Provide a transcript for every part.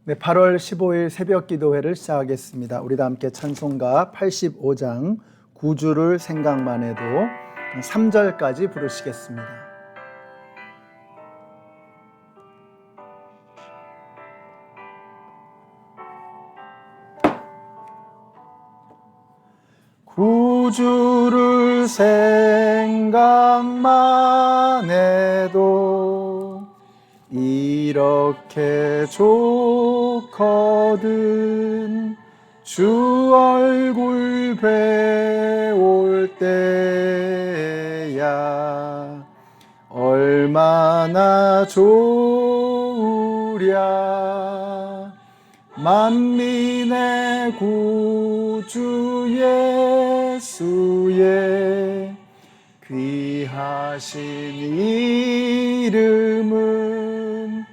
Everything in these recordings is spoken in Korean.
네, 8월 15일 새벽 기도회를 시작하겠습니다. 우리 다 함께 찬송가 85장 구주를 생각만 해도 3절까지 부르시겠습니다. 구주를 생각만 해도 이렇게 좋거든. 주 얼굴 배울 때야 얼마나 좋으랴. 만민의 구주 예수의 귀하신 이름은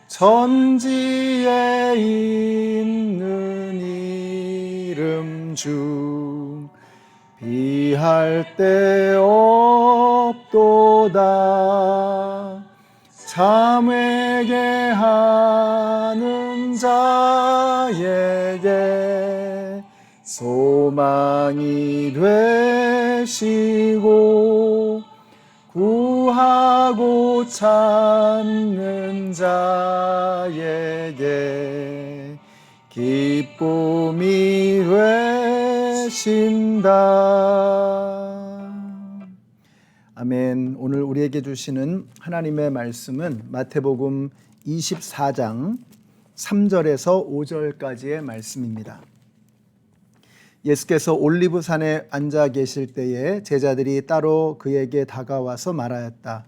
천지에 있는 이름 중 비할 데 없도다. 참 회개하는 자에게 소망이 되시고 구하고 찾는 자에게 기쁨이 되신다. 아멘. 오늘 우리에게 주시는 하나님의 말씀은 마태복음 24장 3절에서 5절까지의 말씀입니다. 예수께서 올리브산에 앉아 계실 때에 제자들이 따로 그에게 다가와서 말하였다.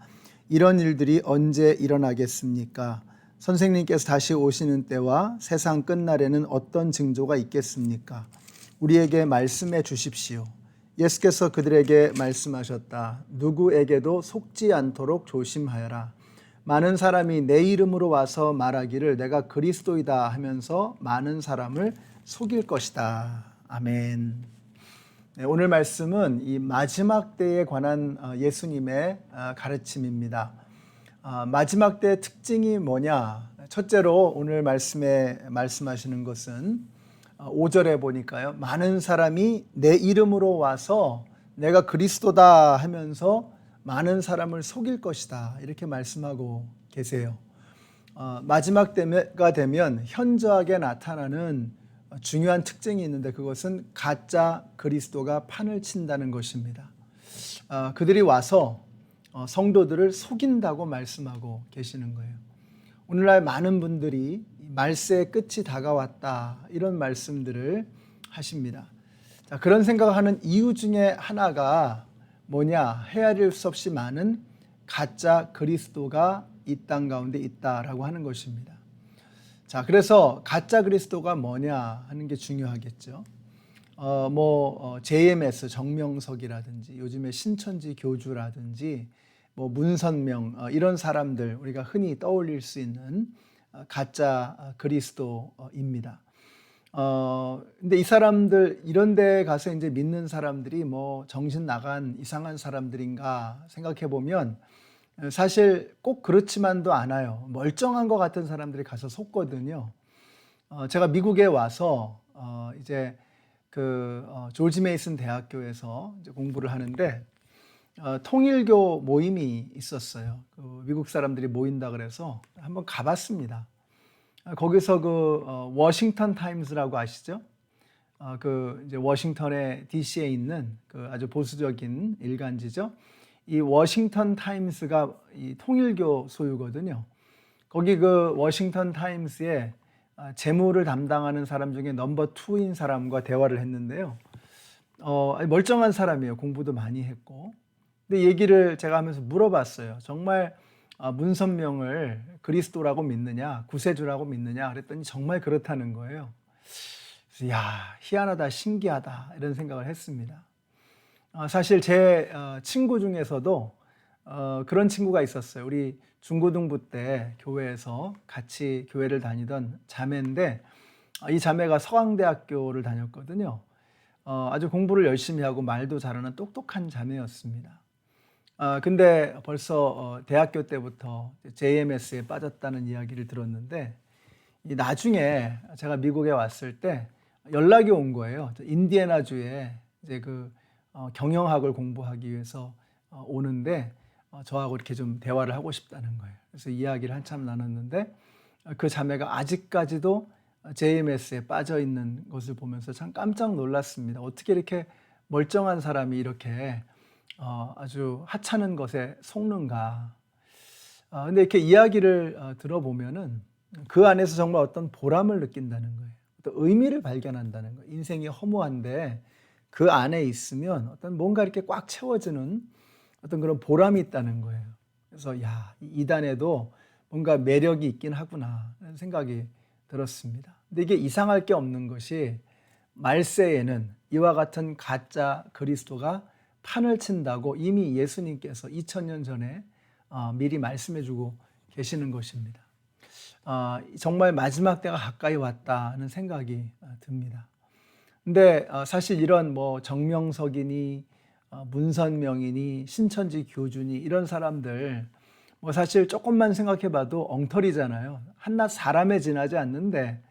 이런 일들이 언제 일어나겠습니까? 선생님께서 다시 오시는 때와 세상 끝날에는 어떤 징조가 있겠습니까? 우리에게 말씀해 주십시오. 예수께서 그들에게 말씀하셨다. 누구에게도 속지 않도록 조심하여라. 많은 사람이 내 이름으로 와서 말하기를 내가 그리스도이다 하면서 많은 사람을 속일 것이다. 아멘. 네, 오늘 말씀은 이 마지막 때에 관한 예수님의 가르침입니다. 마지막 때의 특징이 뭐냐? 첫째로 오늘 말씀에 말씀하시는 것은 5절에 보니까요. 많은 사람이 내 이름으로 와서 내가 그리스도다 하면서 많은 사람을 속일 것이다. 이렇게 말씀하고 계세요. 마지막 때가 되면 현저하게 나타나는 중요한 특징이 있는데 그것은 가짜 그리스도가 판을 친다는 것입니다. 그들이 와서 성도들을 속인다고 말씀하고 계시는 거예요. 오늘날 많은 분들이 말세의 끝이 다가왔다 이런 말씀들을 하십니다. 자, 그런 생각하는 이유 중에 하나가 뭐냐? 헤아릴 수 없이 많은 가짜 그리스도가 이 땅 가운데 있다라고 하는 것입니다. 자, 그래서 가짜 그리스도가 뭐냐 하는 게 중요하겠죠. JMS 정명석이라든지 요즘에 신천지 교주라든지 문선명 이런 사람들 우리가 흔히 떠올릴 수 있는 가짜 그리스도입니다. 근데 이 사람들 이런 데 가서 이제 믿는 사람들이 정신 나간 이상한 사람들인가 생각해 보면 사실 꼭 그렇지만도 않아요. 멀쩡한 것 같은 사람들이 가서 속거든요. 제가 미국에 와서 이제 조지 메이슨 대학교에서 이제 공부를 하는데 통일교 모임이 있었어요. 미국 사람들이 모인다 그래서 한번 가봤습니다. 거기서 워싱턴 타임스라고 아시죠? 이제 워싱턴의 DC에 있는 아주 보수적인 일간지죠. 이 워싱턴 타임스가 이 통일교 소유거든요. 거기 워싱턴 타임스에 재무를 담당하는 사람 중에 넘버 2인 사람과 대화를 했는데요. 멀쩡한 사람이에요. 공부도 많이 했고. 근데 얘기를 제가 하면서 물어봤어요. 정말 문선명을 그리스도라고 믿느냐, 구세주라고 믿느냐 그랬더니 정말 그렇다는 거예요. 그래서 희한하다, 신기하다 이런 생각을 했습니다. 사실 제 친구 중에서도 그런 친구가 있었어요. 우리 중고등부 때 교회에서 같이 교회를 다니던 자매인데 이 자매가 서강대학교를 다녔거든요. 아주 공부를 열심히 하고 말도 잘하는 똑똑한 자매였습니다. 근데 벌써 대학교 때부터 JMS에 빠졌다는 이야기를 들었는데 이 나중에 제가 미국에 왔을 때 연락이 온 거예요. 인디애나주에 이제 경영학을 공부하기 위해서 오는데 저하고 이렇게 좀 대화를 하고 싶다는 거예요. 그래서 이야기를 한참 나눴는데 그 자매가 아직까지도 JMS에 빠져 있는 것을 보면서 참 깜짝 놀랐습니다. 어떻게 이렇게 멀쩡한 사람이 이렇게 아주 하찮은 것에 속는가. 근데 이렇게 이야기를 들어보면은 그 안에서 정말 어떤 보람을 느낀다는 거예요. 어떤 의미를 발견한다는 거예요. 인생이 허무한데 그 안에 있으면 어떤 뭔가 이렇게 꽉 채워지는 어떤 그런 보람이 있다는 거예요. 그래서 야, 이 이단에도 뭔가 매력이 있긴 하구나 라는 생각이 들었습니다. 근데 이게 이상할 게 없는 것이 말세에는 이와 같은 가짜 그리스도가 판을 친다고 이미 예수님께서 2000년 전에 미리 말씀해 주고 계시는 것입니다. 정말 마지막 때가 가까이 왔다는 생각이 듭니다. 근데 사실 이런 뭐 정명석이니 문선명이니 신천지 교주니 이런 사람들 뭐 사실 조금만 생각해 봐도 엉터리잖아요. 한낱 사람에 지나지 않는데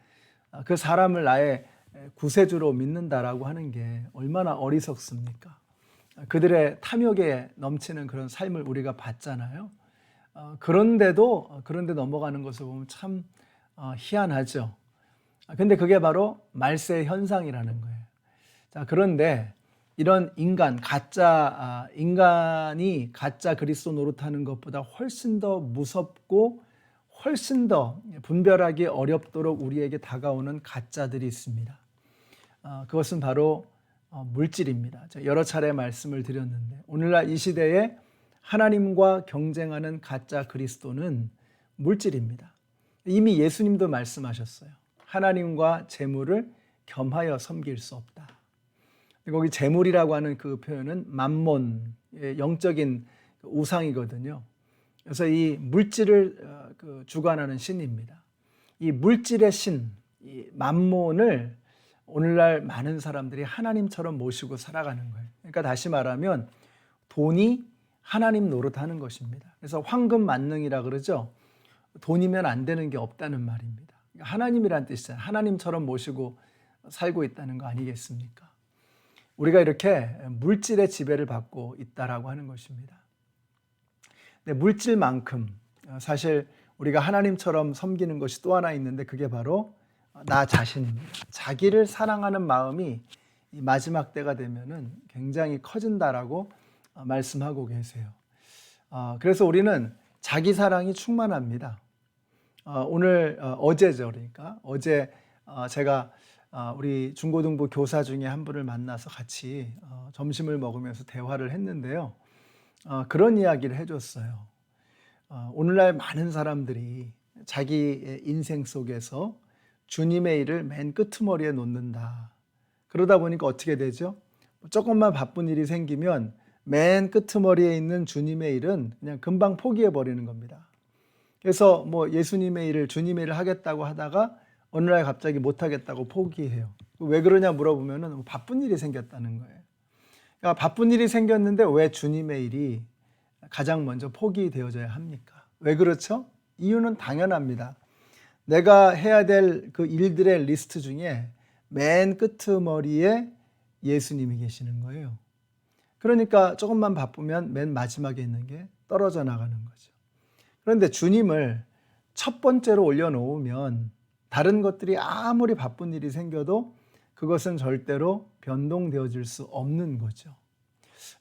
그 사람을 나의 구세주로 믿는다라고 하는 게 얼마나 어리석습니까? 그들의 탐욕에 넘치는 그런 삶을 우리가 봤잖아요. 그런데 넘어가는 것을 보면 참 희한하죠. 근데 그게 바로 말세의 현상이라는 거예요. 자, 그런데 이런 인간이 가짜 그리스도 노릇하는 것보다 훨씬 더 무섭고 훨씬 더 분별하기 어렵도록 우리에게 다가오는 가짜들이 있습니다. 그것은 바로 물질입니다. 여러 차례 말씀을 드렸는데 오늘날 이 시대에 하나님과 경쟁하는 가짜 그리스도는 물질입니다. 이미 예수님도 말씀하셨어요. 하나님과 재물을 겸하여 섬길 수 없다. 거기 재물이라고 하는 그 표현은 맘몬, 영적인 우상이거든요. 그래서 이 물질을 주관하는 신입니다. 이 물질의 신, 이 맘몬을 오늘날 많은 사람들이 하나님처럼 모시고 살아가는 거예요. 그러니까 다시 말하면 돈이 하나님 노릇하는 것입니다. 그래서 황금 만능이라 그러죠. 돈이면 안 되는 게 없다는 말입니다. 하나님이란 뜻이잖아요. 하나님처럼 모시고 살고 있다는 거 아니겠습니까? 우리가 이렇게 물질의 지배를 받고 있다라고 하는 것입니다. 근데 물질만큼 사실 우리가 하나님처럼 섬기는 것이 또 하나 있는데 그게 바로 나 자신입니다. 자기를 사랑하는 마음이 이 마지막 때가 되면은 굉장히 커진다라고 말씀하고 계세요. 그래서 우리는 자기 사랑이 충만합니다. 어제죠, 그러니까 어제 제가 우리 중고등부 교사 중에 한 분을 만나서 같이 점심을 먹으면서 대화를 했는데요. 그런 이야기를 해줬어요. 오늘날 많은 사람들이 자기 인생 속에서 주님의 일을 맨 끄트머리에 놓는다. 그러다 보니까 어떻게 되죠? 조금만 바쁜 일이 생기면 맨 끄트머리에 있는 주님의 일은 그냥 금방 포기해 버리는 겁니다. 그래서 뭐 예수님의 일을, 주님의 일을 하겠다고 하다가 어느 날 갑자기 못 하겠다고 포기해요. 왜 그러냐 물어보면은 바쁜 일이 생겼다는 거예요. 그러니까 바쁜 일이 생겼는데 왜 주님의 일이 가장 먼저 포기되어져야 합니까? 왜 그렇죠? 이유는 당연합니다. 내가 해야 될 그 일들의 리스트 중에 맨 끄트머리에 예수님이 계시는 거예요. 그러니까 조금만 바쁘면 맨 마지막에 있는 게 떨어져 나가는 거죠. 그런데 주님을 첫 번째로 올려놓으면 다른 것들이 아무리 바쁜 일이 생겨도 그것은 절대로 변동되어질 수 없는 거죠.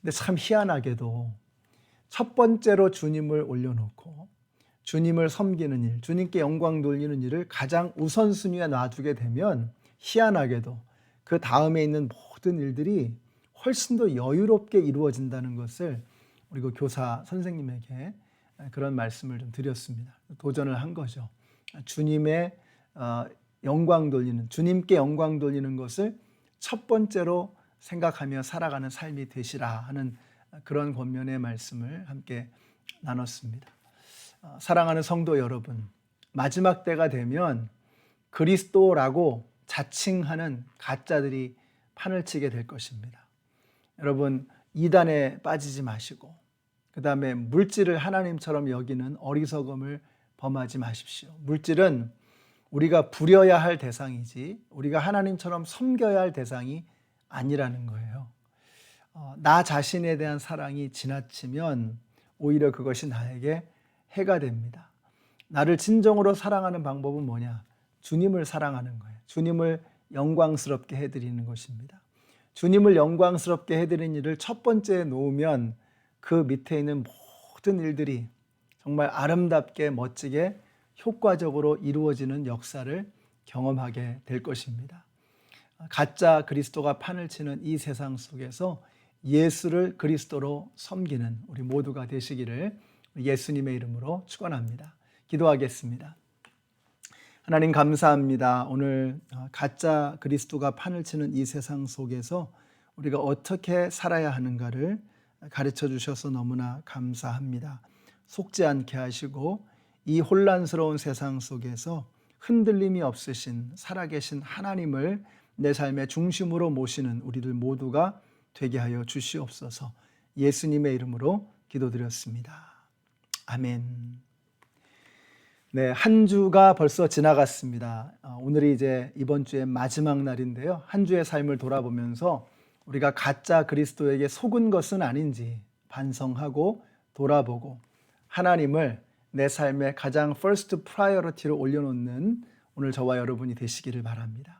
근데 참 희한하게도 첫 번째로 주님을 올려놓고 주님을 섬기는 일, 주님께 영광 돌리는 일을 가장 우선순위에 놔두게 되면 희한하게도 그 다음에 있는 모든 일들이 훨씬 더 여유롭게 이루어진다는 것을 우리 그 교사 선생님에게 그런 말씀을 좀 드렸습니다. 도전을 한 거죠. 주님의 영광 돌리는, 주님께 영광 돌리는 것을 첫 번째로 생각하며 살아가는 삶이 되시라 하는 그런 권면의 말씀을 함께 나눴습니다. 사랑하는 성도 여러분, 마지막 때가 되면 그리스도라고 자칭하는 가짜들이 판을 치게 될 것입니다. 여러분, 이단에 빠지지 마시고 그 다음에 물질을 하나님처럼 여기는 어리석음을 범하지 마십시오. 물질은 우리가 부려야 할 대상이지 우리가 하나님처럼 섬겨야 할 대상이 아니라는 거예요. 나 자신에 대한 사랑이 지나치면 오히려 그것이 나에게 해가 됩니다. 나를 진정으로 사랑하는 방법은 뭐냐? 주님을 사랑하는 거예요. 주님을 영광스럽게 해드리는 것입니다. 주님을 영광스럽게 해드리는 일을 첫 번째에 놓으면 그 밑에 있는 모든 일들이 정말 아름답게 멋지게 효과적으로 이루어지는 역사를 경험하게 될 것입니다. 가짜 그리스도가 판을 치는 이 세상 속에서 예수를 그리스도로 섬기는 우리 모두가 되시기를 예수님의 이름으로 축원합니다. 기도하겠습니다. 하나님 감사합니다. 오늘 가짜 그리스도가 판을 치는 이 세상 속에서 우리가 어떻게 살아야 하는가를 가르쳐 주셔서 너무나 감사합니다. 속지 않게 하시고 이 혼란스러운 세상 속에서 흔들림이 없으신 살아계신 하나님을 내 삶의 중심으로 모시는 우리들 모두가 되게 하여 주시옵소서. 예수님의 이름으로 기도드렸습니다. 아멘. 네, 한 주가 벌써 지나갔습니다. 오늘이 이제 이번 주의 마지막 날인데요. 한 주의 삶을 돌아보면서 우리가 가짜 그리스도에게 속은 것은 아닌지 반성하고 돌아보고 하나님을 내 삶의 가장 first priority로 올려놓는 오늘 저와 여러분이 되시기를 바랍니다.